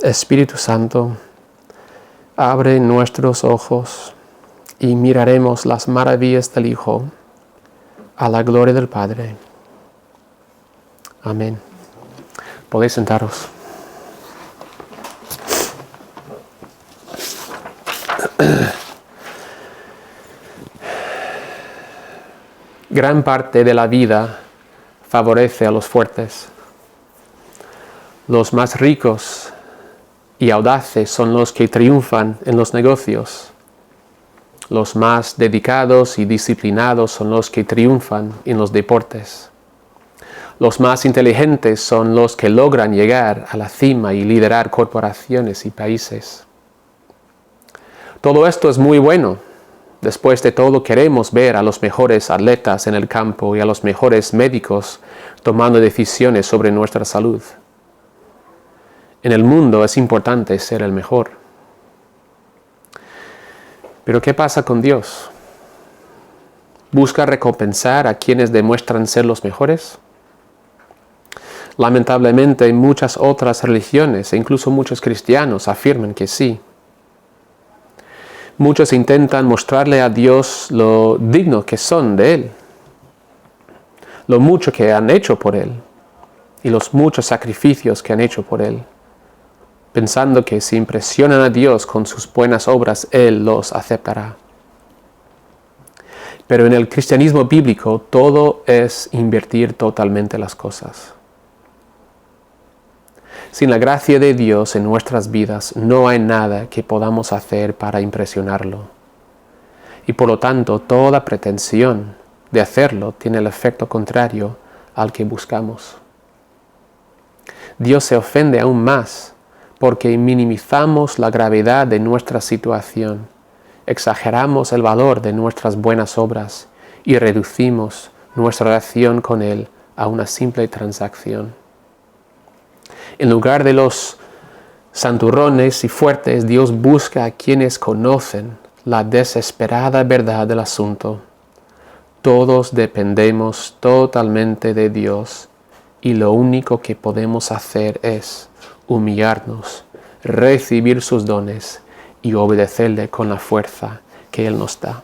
Espíritu Santo, abre nuestros ojos y miraremos las maravillas del Hijo a la gloria del Padre. Amén. Podéis sentaros. Gran parte de la vida favorece a los fuertes. Los más ricos y audaces son los que triunfan en los negocios. Los más dedicados y disciplinados son los que triunfan en los deportes. Los más inteligentes son los que logran llegar a la cima y liderar corporaciones y países. Todo esto es muy bueno. Después de todo, queremos ver a los mejores atletas en el campo y a los mejores médicos tomando decisiones sobre nuestra salud. En el mundo es importante ser el mejor. Pero ¿qué pasa con Dios? ¿Busca recompensar a quienes demuestran ser los mejores? Lamentablemente, muchas otras religiones e incluso muchos cristianos afirman que sí. Muchos intentan mostrarle a Dios lo digno que son de Él, lo mucho que han hecho por Él y los muchos sacrificios que han hecho por Él, pensando que si impresionan a Dios con sus buenas obras, Él los aceptará. Pero en el cristianismo bíblico todo es invertir totalmente las cosas. Sin la gracia de Dios en nuestras vidas, no hay nada que podamos hacer para impresionarlo. Y por lo tanto, toda pretensión de hacerlo tiene el efecto contrario al que buscamos. Dios se ofende aún más porque minimizamos la gravedad de nuestra situación, exageramos el valor de nuestras buenas obras y reducimos nuestra relación con Él a una simple transacción. En lugar de los santurrones y fuertes, Dios busca a quienes conocen la desesperada verdad del asunto. Todos dependemos totalmente de Dios y lo único que podemos hacer es humillarnos, recibir sus dones y obedecerle con la fuerza que Él nos da.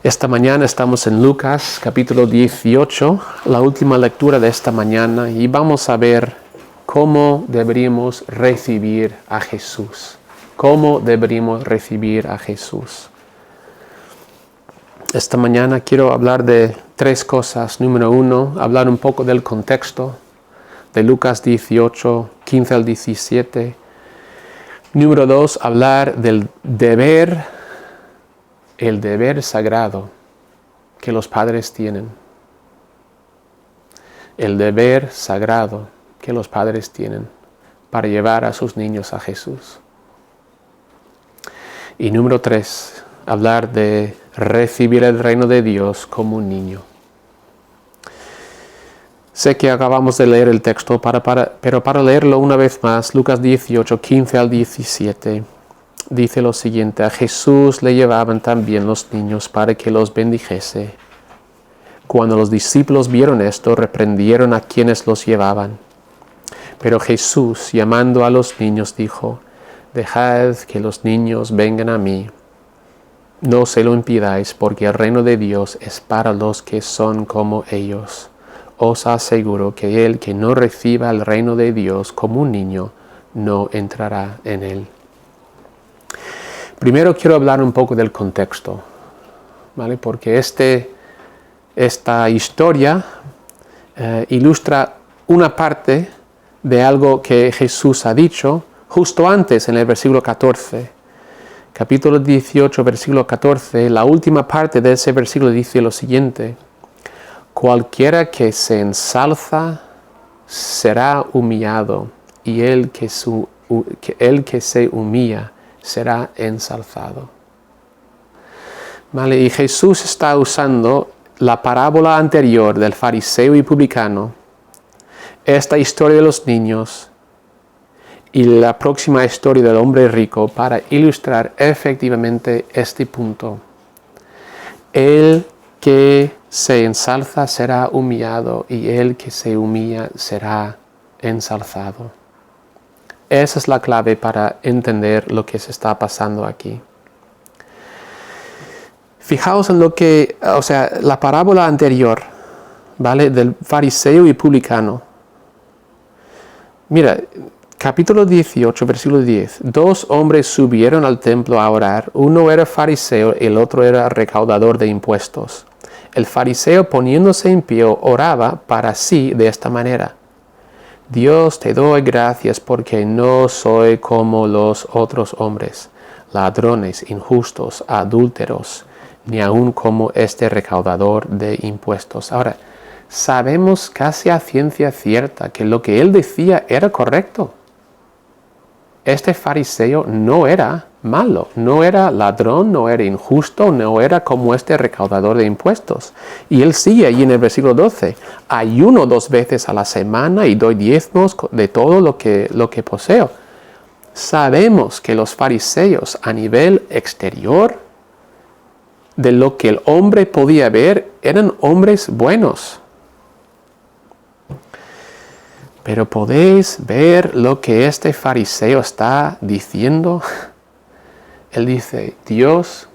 Esta mañana estamos en Lucas capítulo 18, la última lectura de esta mañana, y vamos a ver cómo deberíamos recibir a Jesús. ¿Cómo deberíamos recibir a Jesús? Esta mañana quiero hablar de tres cosas. Número 1, hablar un poco del contexto de Lucas 18, 15 al 17. Número 2, hablar del el deber sagrado que los padres tienen. El deber sagrado que los padres tienen para llevar a sus niños a Jesús. Y número 3, hablar de recibir el reino de Dios como un niño. Sé que acabamos de leer el texto, pero para leerlo una vez más, Lucas 18, 15 al 17, dice lo siguiente: a Jesús le llevaban también los niños para que los bendijese. Cuando los discípulos vieron esto, reprendieron a quienes los llevaban. Pero Jesús, llamando a los niños, dijo: dejad que los niños vengan a mí. No se lo impidáis, porque el reino de Dios es para los que son como ellos. Os aseguro que el que no reciba el reino de Dios como un niño, no entrará en él. Primero quiero hablar un poco del contexto, ¿vale? Porque esta historia ilustra una parte de algo que Jesús ha dicho justo antes en el versículo 14. Capítulo 18, versículo 14, la última parte de ese versículo dice lo siguiente: cualquiera que se ensalza será humillado, y el que se humilla será ensalzado. ¿Vale? Y Jesús está usando la parábola anterior del fariseo y publicano, esta historia de los niños y la próxima historia del hombre rico para ilustrar efectivamente este punto. El que se ensalza será humillado y el que se humilla será ensalzado. Esa es la clave para entender lo que se está pasando aquí. Fijaos en la parábola anterior, ¿vale? Del fariseo y publicano. Mira, capítulo 18, versículo 10. 2 hombres subieron al templo a orar. Uno era fariseo y el otro era recaudador de impuestos. El fariseo, poniéndose en pie, oraba para sí de esta manera: Dios, te doy gracias porque no soy como los otros hombres, ladrones, injustos, adúlteros, ni aun como este recaudador de impuestos. Ahora, sabemos casi a ciencia cierta que lo que él decía era correcto. Este fariseo no era malo, no era ladrón, no era injusto, no era como este recaudador de impuestos. Y él sigue allí en el versículo 12, ayuno 2 veces a la semana y doy diezmos de todo lo que poseo. Sabemos que los fariseos a nivel exterior, de lo que el hombre podía ver, eran hombres buenos. Pero ¿podéis ver lo que este fariseo está diciendo? Él dice: Dios,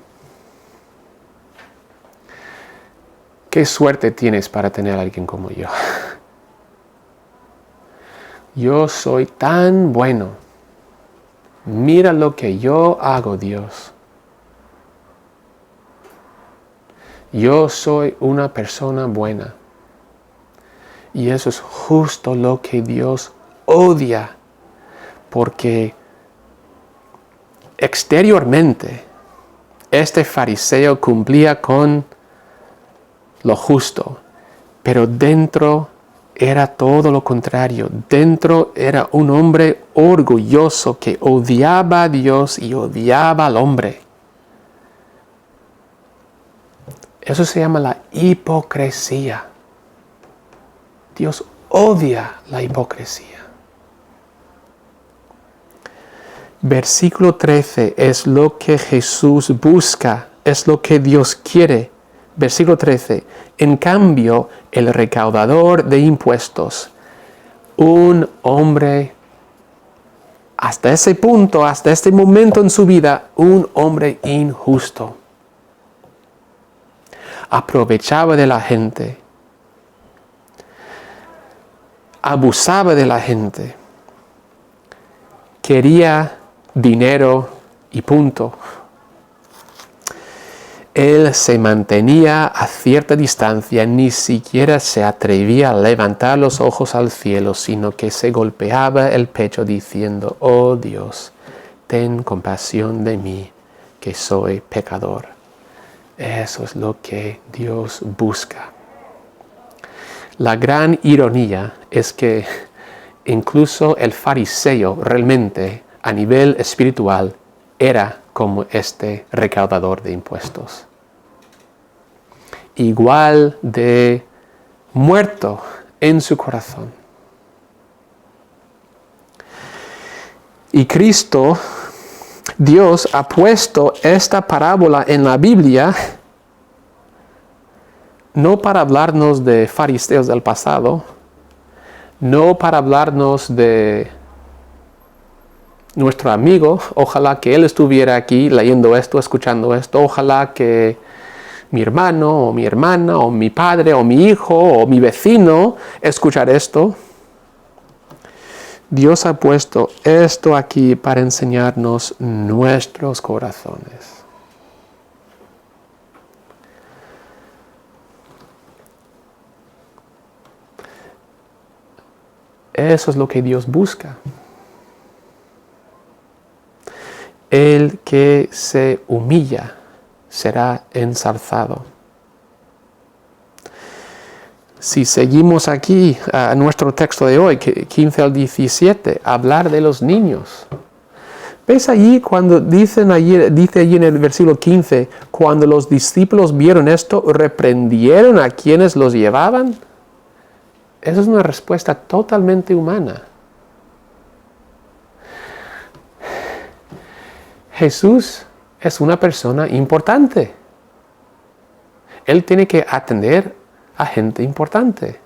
qué suerte tienes para tener a alguien como yo. Yo soy tan bueno. Mira lo que yo hago, Dios. Yo soy una persona buena. Y eso es justo lo que Dios odia, porque exteriormente este fariseo cumplía con lo justo, pero dentro era todo lo contrario. Dentro era un hombre orgulloso que odiaba a Dios y odiaba al hombre. Eso se llama la hipocresía. Dios odia la hipocresía. Versículo 13 es lo que Jesús busca, es lo que Dios quiere. Versículo 13. En cambio, el recaudador de impuestos, un hombre, hasta ese punto, hasta este momento en su vida, un hombre injusto, aprovechaba de la gente, abusaba de la gente, quería dinero y punto. Él se mantenía a cierta distancia, ni siquiera se atrevía a levantar los ojos al cielo, sino que se golpeaba el pecho diciendo: oh Dios, ten compasión de mí, que soy pecador. Eso es lo que Dios busca. La gran ironía es que incluso el fariseo realmente, a nivel espiritual, era como este recaudador de impuestos. Igual de muerto en su corazón. Y Cristo, Dios, ha puesto esta parábola en la Biblia no para hablarnos de fariseos del pasado, no para hablarnos de nuestro amigo. Ojalá que él estuviera aquí leyendo esto, escuchando esto. Ojalá que mi hermano o mi hermana o mi padre o mi hijo o mi vecino escuchar esto. Dios ha puesto esto aquí para enseñarnos nuestros corazones. Eso es lo que Dios busca. El que se humilla será ensalzado. Si seguimos aquí a nuestro texto de hoy, 15 al 17, hablar de los niños. ¿Ves allí cuando dice allí en el versículo 15, cuando los discípulos vieron esto, reprendieron a quienes los llevaban? Esa es una respuesta totalmente humana. Jesús es una persona importante. Él tiene que atender a gente importante.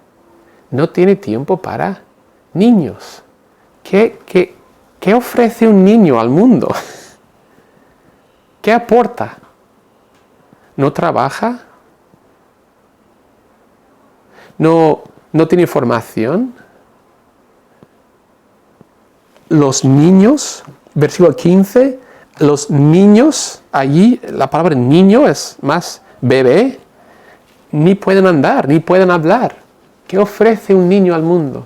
No tiene tiempo para niños. ¿Qué ofrece un niño al mundo? ¿Qué aporta? ¿No trabaja? ¿No tiene formación? Los niños, versículo 15, los niños, allí la palabra niño es más bebé, ni pueden andar, ni pueden hablar. ¿Qué ofrece un niño al mundo?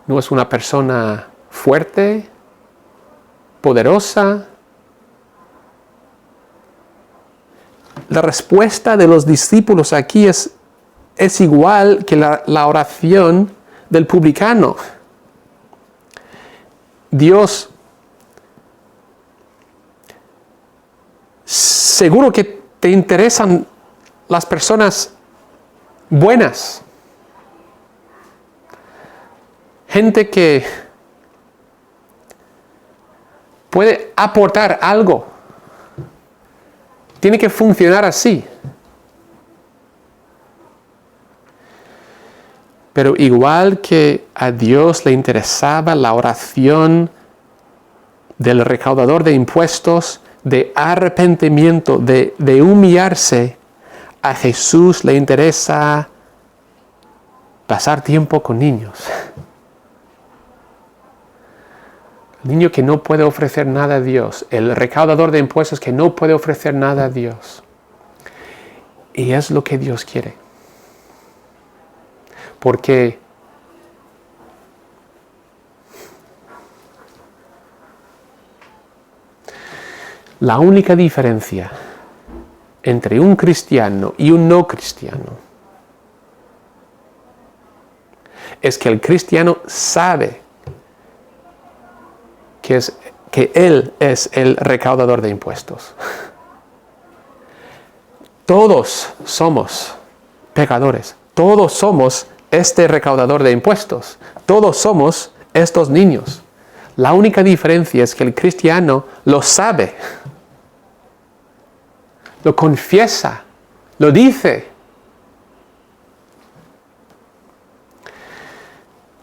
No es una persona fuerte, poderosa. La respuesta de los discípulos aquí es igual que la oración del publicano. Dios, seguro que te interesan las personas buenas. Gente que puede aportar algo. Tiene que funcionar así. Pero igual que a Dios le interesaba la oración del recaudador de impuestos, de arrepentimiento, de humillarse, a Jesús le interesa pasar tiempo con niños. El niño que no puede ofrecer nada a Dios, el recaudador de impuestos que no puede ofrecer nada a Dios. Y es lo que Dios quiere. Porque la única diferencia entre un cristiano y un no cristiano es que el cristiano sabe que él es el recaudador de impuestos. Todos somos pecadores. Todos somos este recaudador de impuestos. Todos somos estos niños. La única diferencia es que el cristiano lo sabe, lo confiesa, lo dice.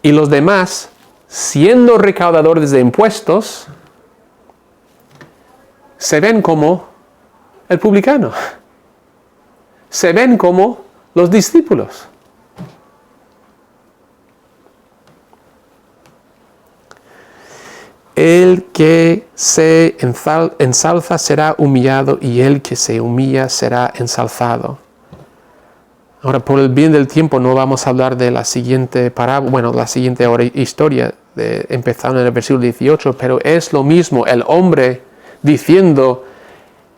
Y los demás, siendo recaudadores de impuestos, se ven como el publicano. Se ven como los discípulos. El que se ensalza será humillado y el que se humilla será ensalzado. Ahora, por el bien del tiempo, no vamos a hablar de la siguiente parábola, la siguiente historia, empezando en el versículo 18, pero es lo mismo, el hombre diciendo,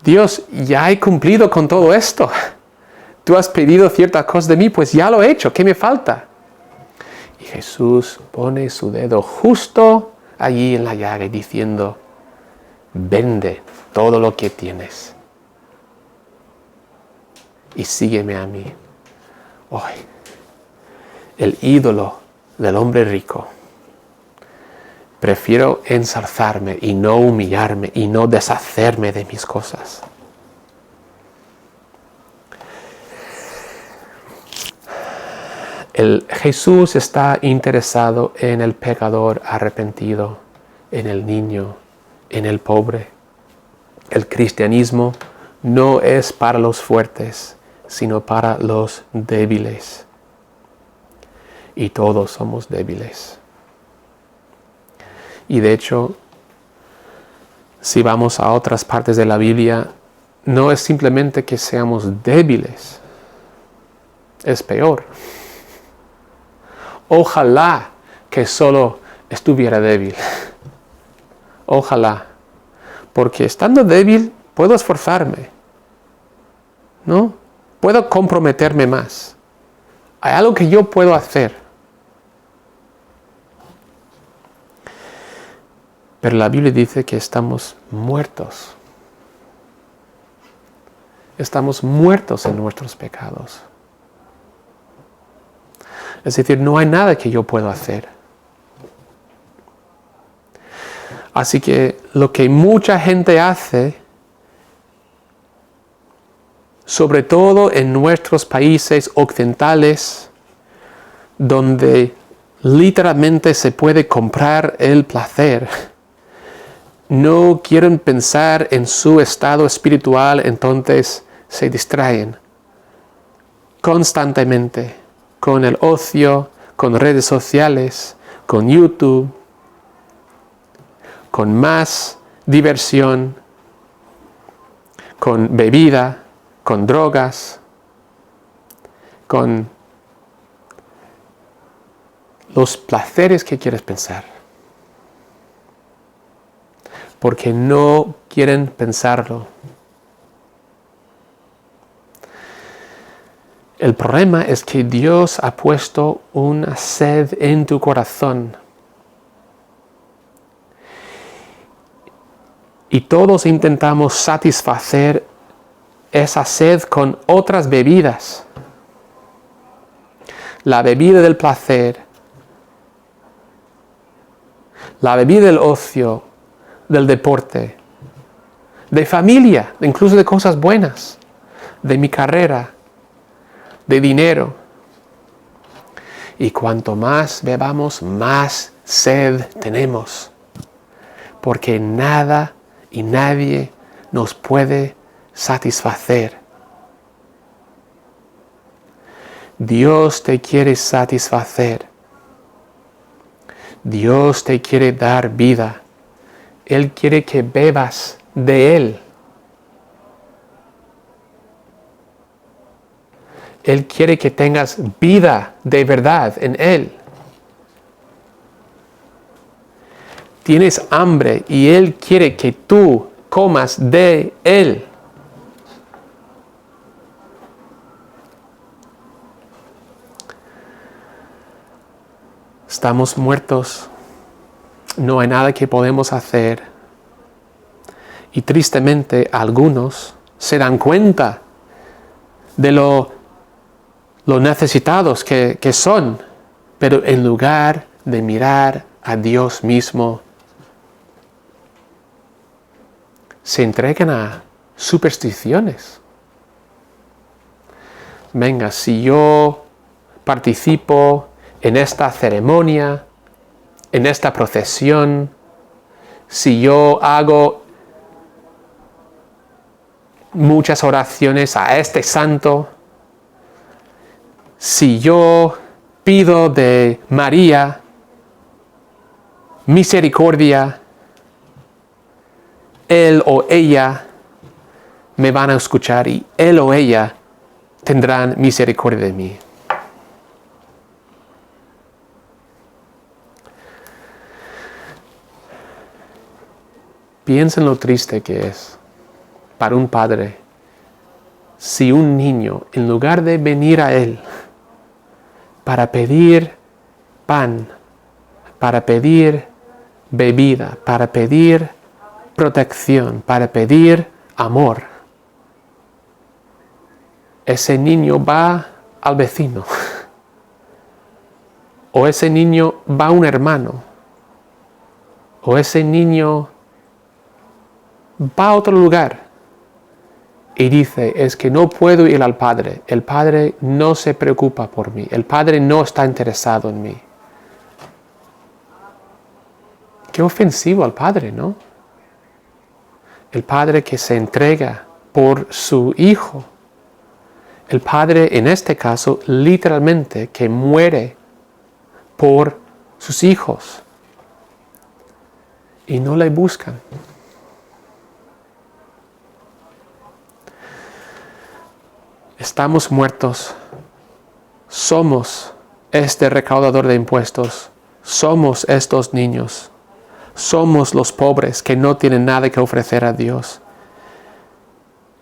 Dios, ya he cumplido con todo esto. Tú has pedido ciertas cosas de mí, pues ya lo he hecho, ¿qué me falta? Y Jesús pone su dedo justo allí en la llaga diciendo, vende todo lo que tienes y sígueme a mí. Hoy, el ídolo del hombre rico. Prefiero ensalzarme y no humillarme y no deshacerme de mis cosas. Jesús está interesado en el pecador arrepentido, en el niño, en el pobre. El cristianismo no es para los fuertes, sino para los débiles. Y todos somos débiles. Y de hecho, si vamos a otras partes de la Biblia, no es simplemente que seamos débiles, es peor. Ojalá que solo estuviera débil. Ojalá. Porque estando débil, puedo esforzarme. ¿No? Puedo comprometerme más. Hay algo que yo puedo hacer. Pero la Biblia dice que estamos muertos. Estamos muertos en nuestros pecados. Es decir, no hay nada que yo pueda hacer. Así que lo que mucha gente hace sobre todo en nuestros países occidentales, donde literalmente se puede comprar el placer, no quieren pensar en su estado espiritual, entonces se distraen constantemente con el ocio, con redes sociales, con YouTube, con más diversión, con bebida, con drogas, con los placeres que quieres pensar. Porque no quieren pensarlo. El problema es que Dios ha puesto una sed en tu corazón. Y todos intentamos satisfacer esa sed con otras bebidas. La bebida del placer, la bebida del ocio, del deporte, de familia, incluso de cosas buenas, de mi carrera, de dinero. Y cuanto más bebamos, más sed tenemos. Porque nada y nadie nos puede satisfacer. Dios te quiere satisfacer. Dios te quiere dar vida. Él quiere que bebas de Él. Él quiere que tengas vida de verdad en Él. Tienes hambre y Él quiere que tú comas de Él. Estamos muertos. No hay nada que podemos hacer. Y tristemente algunos se dan cuenta de lo necesitados que son, pero en lugar de mirar a Dios mismo, se entregan a supersticiones. Venga, si yo participo en esta ceremonia, en esta procesión, si yo hago muchas oraciones a este santo, si yo pido de María misericordia, él o ella me van a escuchar y él o ella tendrán misericordia de mí. Piensa en lo triste que es para un padre si un niño, en lugar de venir a él para pedir pan, para pedir bebida, para pedir protección, para pedir amor, ese niño va al vecino, o ese niño va a un hermano, o ese niño va a otro lugar y dice, es que no puedo ir al Padre, el Padre no se preocupa por mí, el Padre no está interesado en mí. Qué ofensivo al Padre, ¿no? El Padre que se entrega por su Hijo. El Padre, en este caso, literalmente, que muere por sus hijos. Y no le buscan. Estamos muertos. Somos este recaudador de impuestos. Somos estos niños. Somos los pobres que no tienen nada que ofrecer a Dios.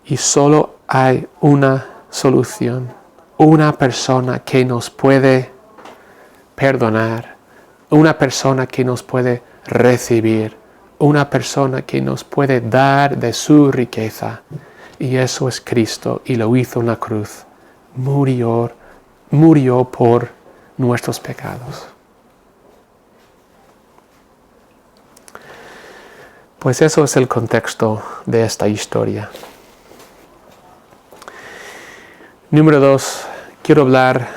Y solo hay una solución. Una persona que nos puede perdonar. Una persona que nos puede recibir. Una persona que nos puede dar de su riqueza. Y eso es Cristo. Y lo hizo en la cruz. Murió por nuestros pecados. Pues eso es el contexto de esta historia. Número 2, quiero hablar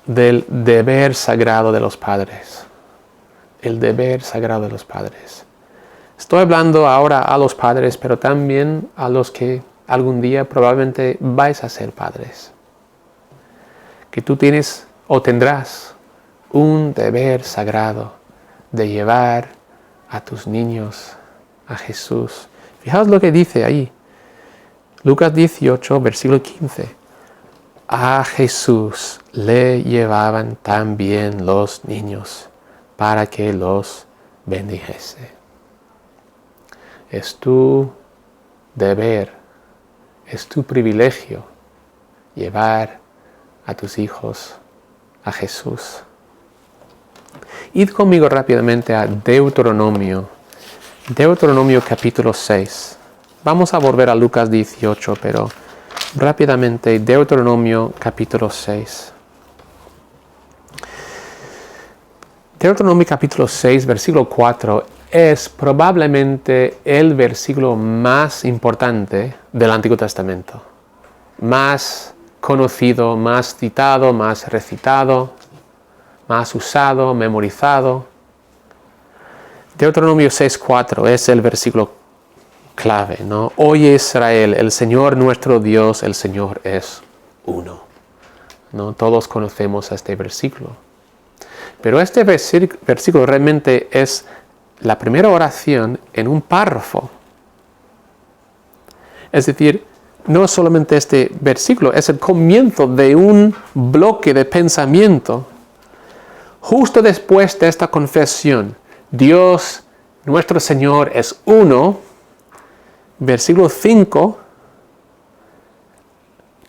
del deber sagrado de los padres. El deber sagrado de los padres. Estoy hablando ahora a los padres, pero también a los que algún día probablemente vais a ser padres. Que tú tienes o tendrás un deber sagrado de llevar a tus niños a Jesús. Fijaos lo que dice ahí. Lucas 18, versículo 15. A Jesús le llevaban también los niños para que los bendijese. Es tu deber, es tu privilegio llevar a tus hijos a Jesús. Id conmigo rápidamente a Deuteronomio capítulo 6. Vamos a volver a Lucas 18, pero rápidamente Deuteronomio capítulo 6. Deuteronomio capítulo 6, versículo 4, es probablemente el versículo más importante del Antiguo Testamento. Más conocido, más citado, más recitado, más usado, memorizado. Deuteronomio 6:4 es el versículo clave, ¿no? Oye Israel, el Señor nuestro Dios, el Señor es uno. ¿No? Todos conocemos este versículo. Pero este versículo realmente es la primera oración en un párrafo. Es decir, no solamente este versículo, es el comienzo de un bloque de pensamiento. Justo después de esta confesión, Dios, nuestro Señor, es uno. Versículo 5.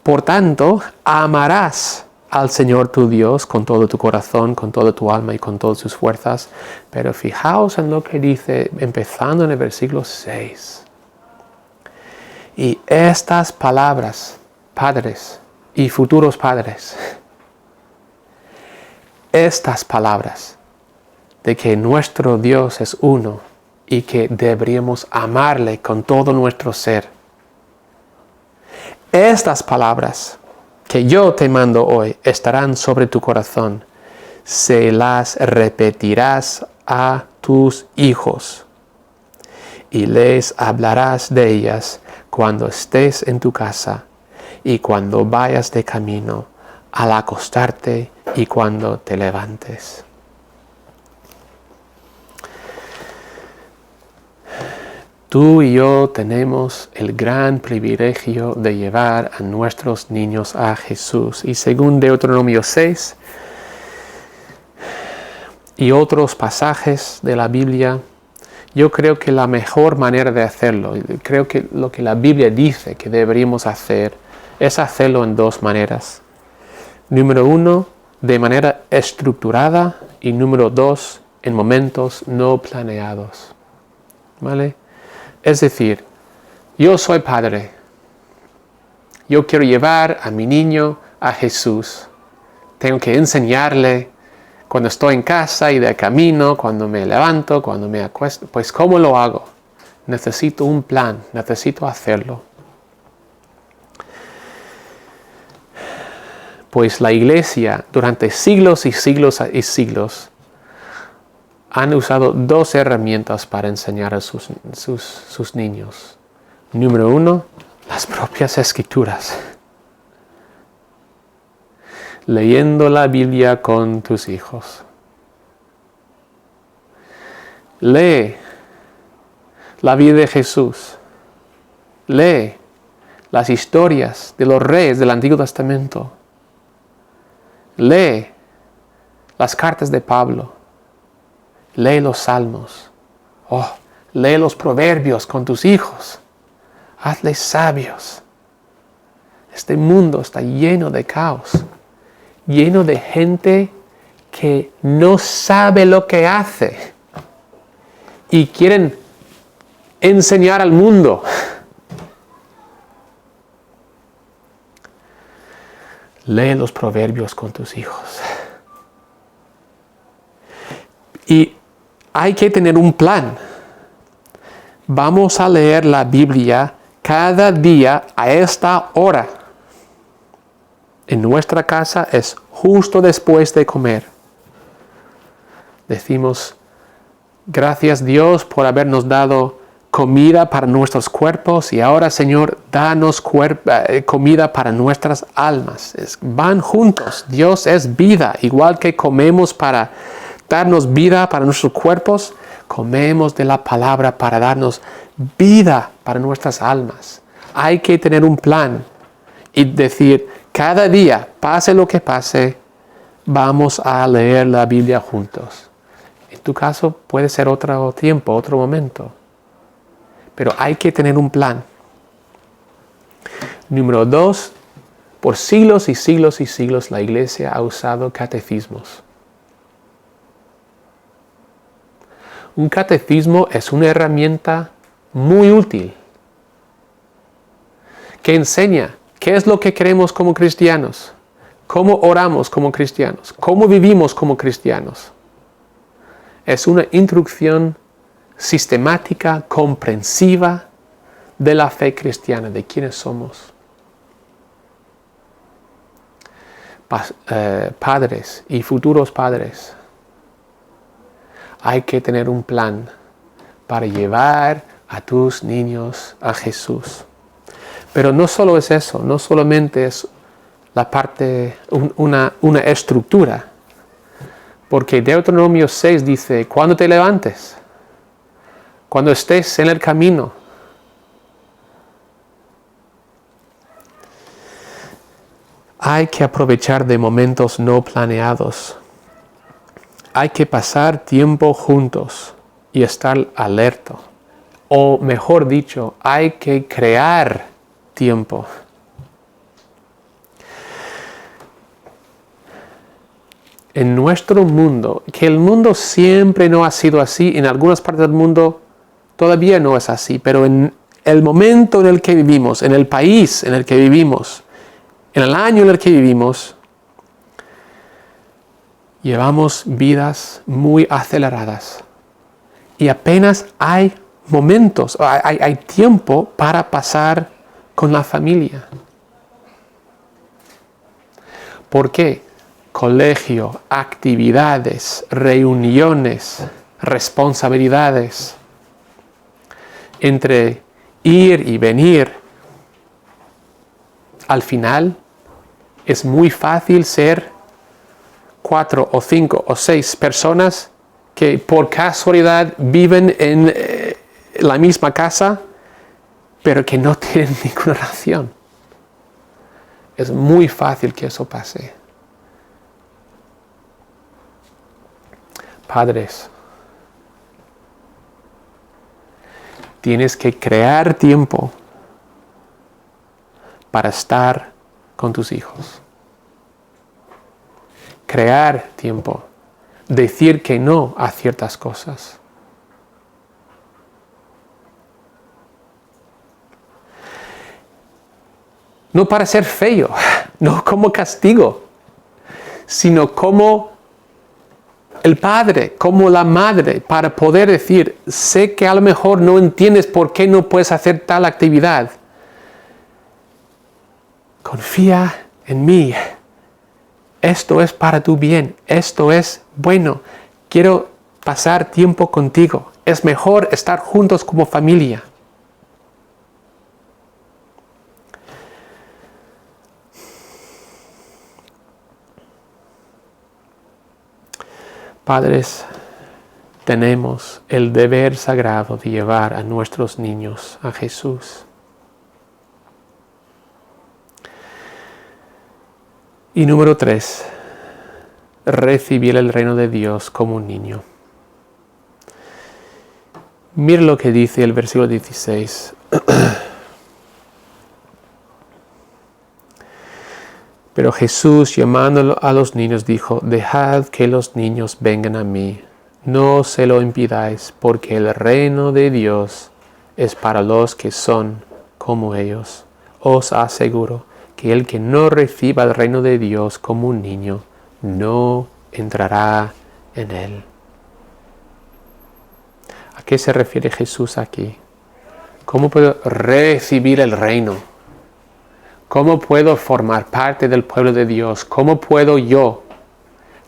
Por tanto, amarás al Señor tu Dios con todo tu corazón, con toda tu alma y con todas sus fuerzas. Pero fijaos en lo que dice, empezando en el versículo 6. Y estas palabras, padres y futuros padres, estas palabras de que nuestro Dios es uno y que deberíamos amarle con todo nuestro ser. Estas palabras que yo te mando hoy estarán sobre tu corazón. Se las repetirás a tus hijos y les hablarás de ellas cuando estés en tu casa y cuando vayas de camino, al acostarte y cuando te levantes. Tú y yo tenemos el gran privilegio de llevar a nuestros niños a Jesús. Y según Deuteronomio 6 y otros pasajes de la Biblia, yo creo que la mejor manera de hacerlo, creo que lo que la Biblia dice que deberíamos hacer, es hacerlo en dos maneras. Número 1, de manera estructurada, y número 2, en momentos no planeados. ¿Vale? Es decir, yo soy padre. Yo quiero llevar a mi niño a Jesús. Tengo que enseñarle cuando estoy en casa y de camino, cuando me levanto, cuando me acuesto. Pues ¿cómo lo hago? Necesito un plan, necesito hacerlo. Pues la iglesia durante siglos y siglos y siglos han usado dos herramientas para enseñar a sus niños. Número 1, las propias escrituras. Leyendo la Biblia con tus hijos. Lee la vida de Jesús. Lee las historias de los reyes del Antiguo Testamento. Lee las cartas de Pablo. Lee los salmos. Lee los proverbios con tus hijos. Hazles sabios. Este mundo está lleno de caos. Lleno de gente que no sabe lo que hace. Y quieren enseñar al mundo. Lee los proverbios con tus hijos. Y hay que tener un plan. Vamos a leer la Biblia cada día a esta hora. en nuestra casa es justo después de comer. Decimos, gracias Dios por habernos dado comida para nuestros cuerpos y ahora Señor, danos comida para nuestras almas. Van juntos. Dios es vida. Igual que comemos para darnos vida para nuestros cuerpos, comemos de la palabra para darnos vida para nuestras almas. Hay que tener un plan y decir, cada día, pase lo que pase, vamos a leer la Biblia juntos. En tu caso puede ser otro tiempo, otro momento. Pero hay que tener un plan. Número 2, por siglos y siglos y siglos la Iglesia ha usado catecismos. Un catecismo es una herramienta muy útil que enseña qué es lo que queremos como cristianos, cómo oramos como cristianos, cómo vivimos como cristianos. Es una instrucción sistemática, comprensiva de la fe cristiana, de quiénes somos. Padres y futuros padres, hay que tener un plan para llevar a tus niños a Jesús. Pero no solo es eso, no solamente es la parte, una estructura, porque Deuteronomio 6 dice, cuando te levantes, cuando estés en el camino, hay que aprovechar de momentos no planeados. Hay que pasar tiempo juntos y estar alerta. O mejor dicho, hay que crear tiempo. En nuestro mundo, que el mundo siempre no ha sido así, en algunas partes del mundo todavía no es así, pero en el momento en el que vivimos, en el país en el que vivimos, en el año en el que vivimos, llevamos vidas muy aceleradas y apenas hay momentos, hay tiempo para pasar con la familia. ¿Por qué? Colegio, actividades, reuniones, responsabilidades. Entre ir y venir, al final es muy fácil ser 4 o 5 o 6 personas que por casualidad viven en la misma casa, pero que no tienen ninguna relación. Es muy fácil que eso pase. Padres, tienes que crear tiempo para estar con tus hijos. Crear tiempo. Decir que no a ciertas cosas. No para ser feo, no como castigo, sino como el padre, como la madre, para poder decir, sé que a lo mejor no entiendes por qué no puedes hacer tal actividad. Confía en mí. Esto es para tu bien. Esto es bueno. Quiero pasar tiempo contigo. Es mejor estar juntos como familia. Padres, tenemos el deber sagrado de llevar a nuestros niños a Jesús. Y número 3, recibir el reino de Dios como un niño. Mira lo que dice el versículo 16. Pero Jesús, llamando a los niños, dijo, dejad que los niños vengan a mí, no se lo impidáis, porque el reino de Dios es para los que son como ellos. Os aseguro que el que no reciba el reino de Dios como un niño, no entrará en él. ¿A qué se refiere Jesús aquí? ¿Cómo puedo recibir el reino? ¿Cómo puedo formar parte del pueblo de Dios? ¿Cómo puedo yo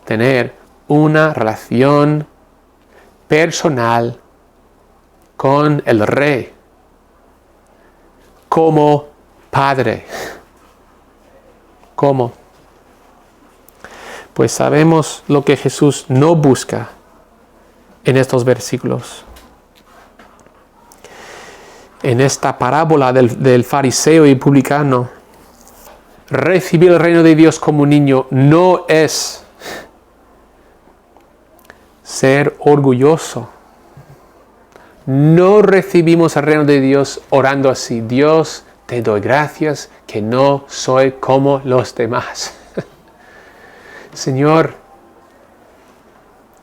tener una relación personal con el Rey como Padre? ¿Cómo? Pues sabemos lo que Jesús no busca en estos versículos. En esta parábola del fariseo y publicano, recibir el reino de Dios como un niño no es ser orgulloso. No recibimos el reino de Dios orando así: Dios, te doy gracias que no soy como los demás. Señor,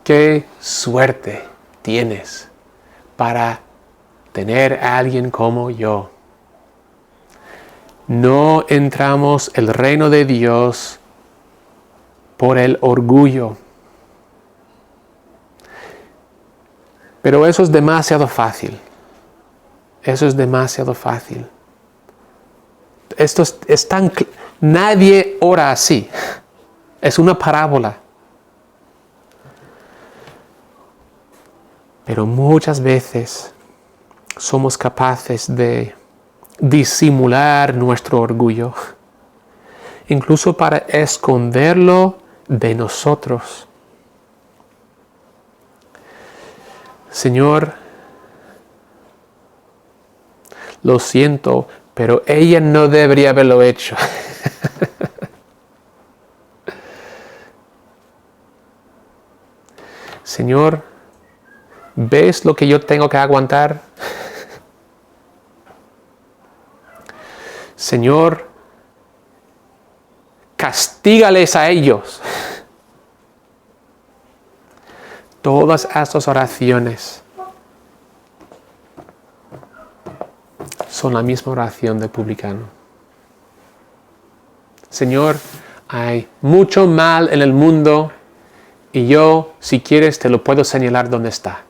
qué suerte tienes para tener a alguien como yo. No entramos el reino de Dios por el orgullo. Pero eso es demasiado fácil. Eso es demasiado fácil. Esto es tan... Nadie ora así. Es una parábola. Pero muchas veces somos capaces de disimular nuestro orgullo, incluso para esconderlo de nosotros. Señor, lo siento, pero ella no debería haberlo hecho. Señor, ¿ves lo que yo tengo que aguantar? Señor, castígales a ellos. Todas estas oraciones son la misma oración del publicano. Señor, hay mucho mal en el mundo y yo, si quieres, te lo puedo señalar dónde está.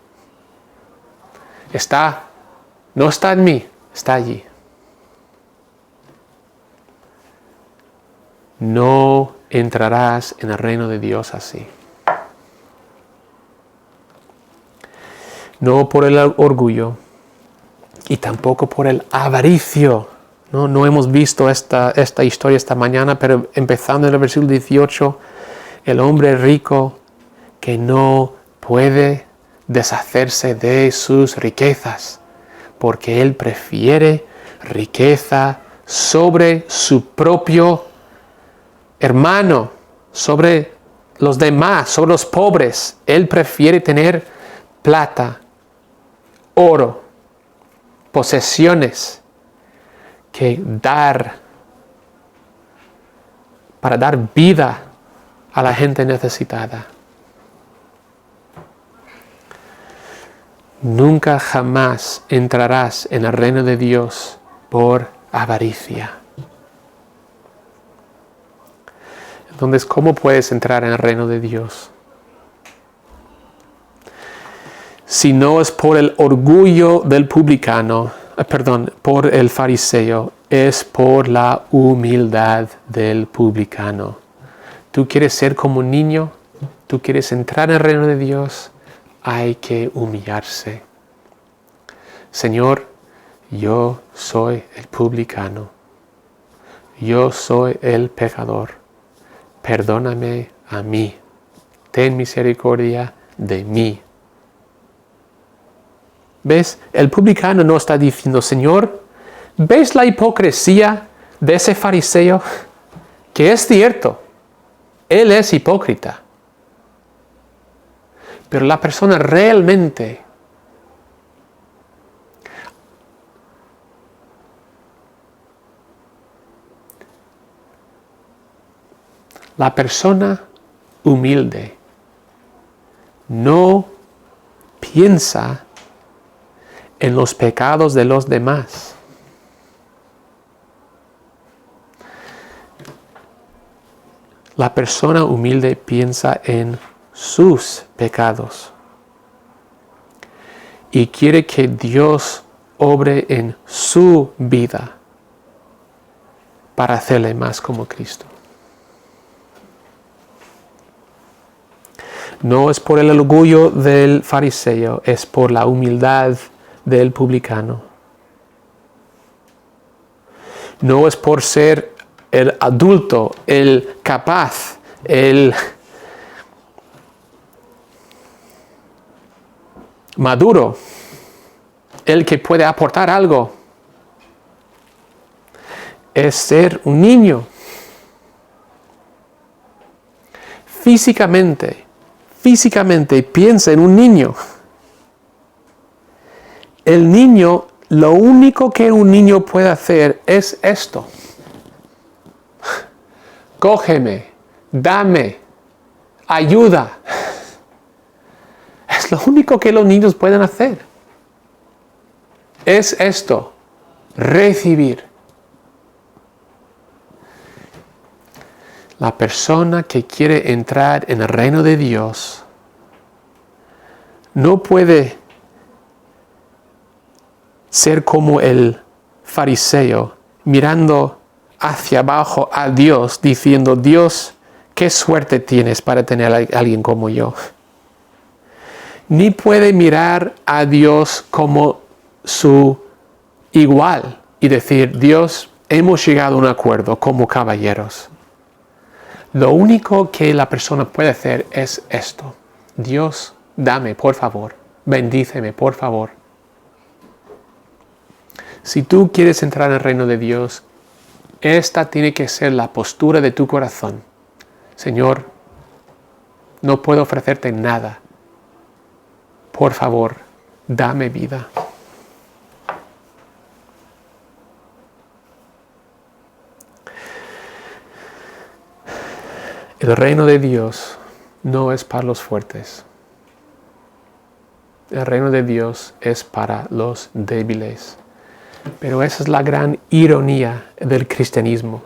No está en mí, está allí. No entrarás en el reino de Dios así. No por el orgullo y tampoco por el avaricio. No hemos visto esta historia esta mañana, pero empezando en el versículo 18, el hombre rico que no puede deshacerse de sus riquezas, porque él prefiere riqueza sobre su propio hermano, sobre los demás, sobre los pobres. Él prefiere tener plata, oro, posesiones, que para dar vida a la gente necesitada. Nunca jamás entrarás en el reino de Dios por avaricia. Entonces, ¿cómo puedes entrar en el reino de Dios? Si no es por el orgullo del publicano, por el fariseo, es por la humildad del publicano. ¿Tú quieres ser como un niño? ¿Tú quieres entrar en el reino de Dios? Hay que humillarse. Señor, yo soy el publicano. Yo soy el pecador. Perdóname a mí. Ten misericordia de mí. ¿Ves? El publicano no está diciendo: Señor, ¿ves la hipocresía de ese fariseo? Que es cierto, él es hipócrita. Pero la persona realmente humilde no piensa en los pecados de los demás. La persona humilde piensa en sus pecados y quiere que Dios obre en su vida para hacerle más como Cristo. No es por el orgullo del fariseo, es por la humildad del publicano. No es por ser el adulto, el capaz, el maduro, el que puede aportar algo. Es ser un niño. Físicamente, piensa en un niño. El niño, lo único que un niño puede hacer es esto. Cógeme, dame, ayuda. Es lo único que los niños pueden hacer. Es esto, recibir. La persona que quiere entrar en el reino de Dios no puede ser como el fariseo mirando hacia abajo a Dios diciendo: Dios, qué suerte tienes para tener a alguien como yo. Ni puede mirar a Dios como su igual y decir: Dios, hemos llegado a un acuerdo como caballeros. Lo único que la persona puede hacer es esto: Dios, dame, por favor, bendíceme, por favor. Si tú quieres entrar en el reino de Dios, esta tiene que ser la postura de tu corazón. Señor, no puedo ofrecerte nada. Por favor, dame vida. El reino de Dios no es para los fuertes. El reino de Dios es para los débiles. Pero esa es la gran ironía del cristianismo.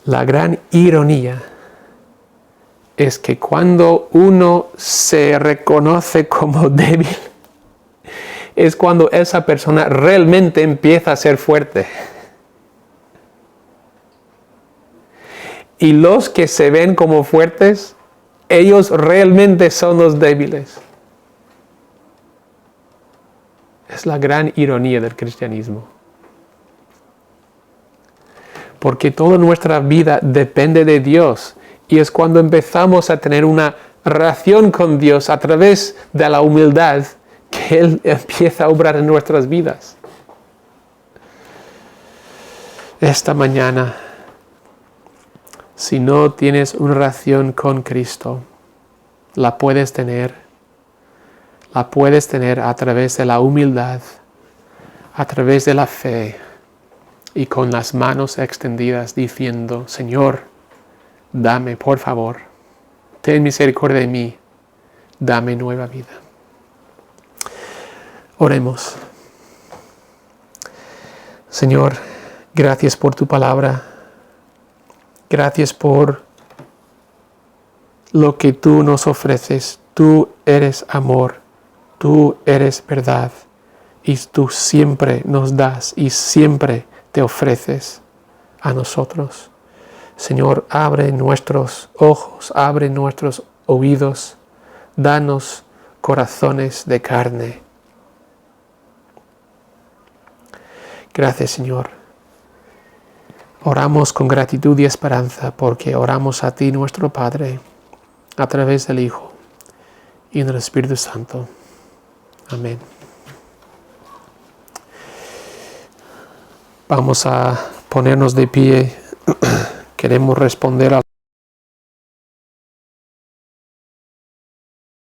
La gran ironía es que cuando uno se reconoce como débil, es cuando esa persona realmente empieza a ser fuerte. Y los que se ven como fuertes, ellos realmente son los débiles. Es la gran ironía del cristianismo. Porque toda nuestra vida depende de Dios. Y es cuando empezamos a tener una relación con Dios a través de la humildad que Él empieza a obrar en nuestras vidas. Esta mañana, si no tienes una relación con Cristo, la puedes tener a través de la humildad, a través de la fe y con las manos extendidas diciendo: Señor, dame, por favor, ten misericordia de mí, dame nueva vida. Oremos. Señor, gracias por tu palabra. Gracias por lo que tú nos ofreces. Tú eres amor. Tú eres verdad. Y tú siempre nos das y siempre te ofreces a nosotros. Señor, abre nuestros ojos, abre nuestros oídos. Danos corazones de carne. Gracias, Señor. Oramos con gratitud y esperanza porque oramos a ti, nuestro Padre, a través del Hijo y del Espíritu Santo. Amén. Vamos a ponernos de pie. Queremos responder a